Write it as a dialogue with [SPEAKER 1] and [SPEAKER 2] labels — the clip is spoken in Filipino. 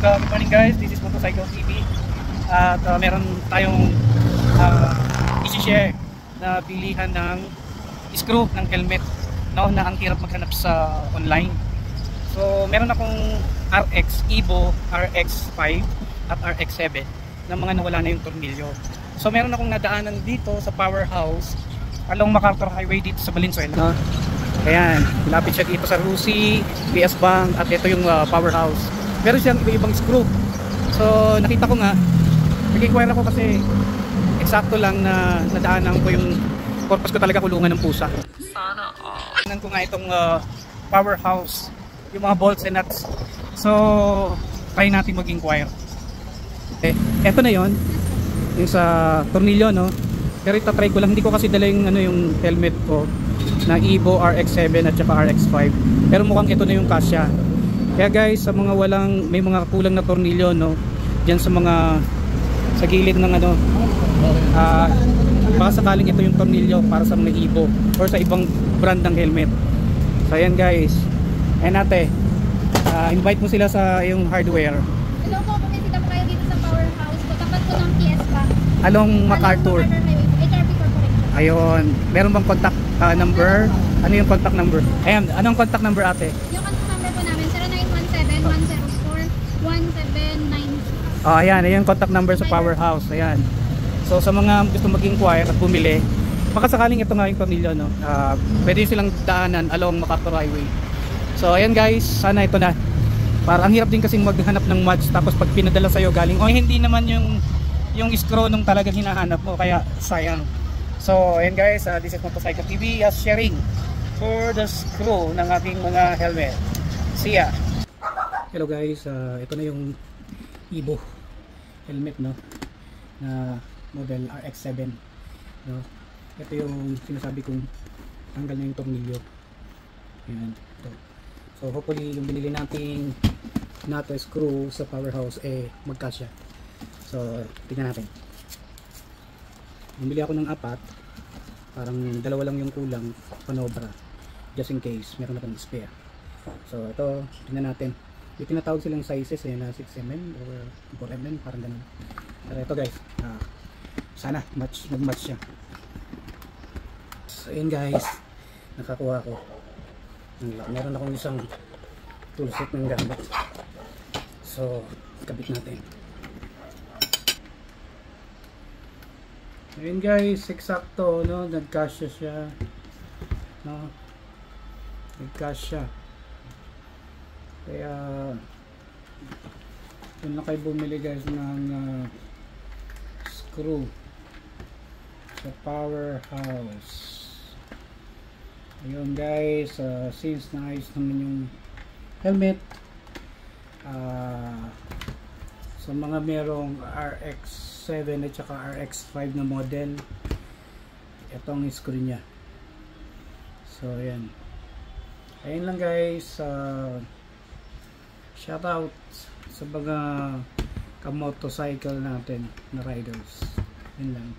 [SPEAKER 1] Good morning guys, this is Motorcycle TV. At meron tayong i-share na bilihan ng screw ng helmet, no, na ang hirap maghanap sa online. So meron akong RX Evo, RX5 at RX7 na mga nawala na yung tornilyo. So meron akong nadaanan dito sa Powerhouse along MacArthur Highway dito sa Valenzuela. Ayan, lapit siya dito sa Rusi, PS Bank, at ito yung Powerhouse. Meron siyang iba-ibang screw. So nakita ko nga, nag-inquire ako kasi eksakto lang na nadaanan ko yung purpose ko talaga, kulungan ng pusa. Sana tingnan ko nga itong Powerhouse, yung mga bolts and nuts. So try natin mag-inquire. Eto na yon, yung sa tornilyo, no. Pero itatry ko lang, hindi ko kasi dala yung, yung helmet ko na Evo RX7 at saka RX5, pero mukhang ito na yung kasya. Kaya guys, sa mga may mga kulang na tornilyo, no, diyan sa gilid ng baka sakaling ito yung tornilyo para sa mga Evo or sa ibang brand ng helmet. So ayan guys, ayan ate, invite mo sila sa yung hardware.
[SPEAKER 2] Hello po, pumisita po kayo dito sa Powerhouse po, tapat po ng PS Bank
[SPEAKER 1] Along MacArthur.
[SPEAKER 2] HRP Corporation.
[SPEAKER 1] Ayun, meron bang contact number? Ano yung contact number? Ayan, anong contact number ate?
[SPEAKER 2] Yung contact number po namin 0917-104-1796.
[SPEAKER 1] Oh, ayan, ayan yung contact number sa Powerhouse. Ayan. So sa mga gusto mag-inquire at bumili, baka sakaling ito nga yung tornilyo, no, pwede silang daanan along MacArthur Highway. So ayan guys, sana ito na. Para ang hirap din kasing maghanap ng match, tapos pag pinadala sa'yo galing, hindi naman yung screw nung talagang hinahanap mo, kaya sayang. So ayan guys, this is Motorcycle TV sharing for the screw ng ating mga helmet. See ya! Hello guys, ito na yung Evo helmet, no, na model RX7, no. Ito yung sinasabi kong tanggal na yung tornilyo. Ayan, ito. So hopefully yung binili nating nato screw sa Powerhouse magkasya. So tingnan natin. Bumili ako ng 4, parang 2 lang yung kulang, panobra, just in case meron akong spare. So ito, tingnan natin. Yung tinatawag silang sizes na 6mm or 4mm, parang ganun. Pero ito guys, sana mag-match siya. So ayun guys, nakakuha ko. Meron akong isang toolset ng gamit. So kabit natin. Ayun guys, eksakto, no, nagkasya siya, no, nagkasya. Kaya kung na kayo bumili guys ng screw sa Powerhouse, ayun guys, since naayos naman yung helmet, sa mga merong RX7 at saka RX5 na model, itong screw nya. So ayan, ayun lang guys. Shout out sa mga ka-motorcycle natin na riders. Yun lang.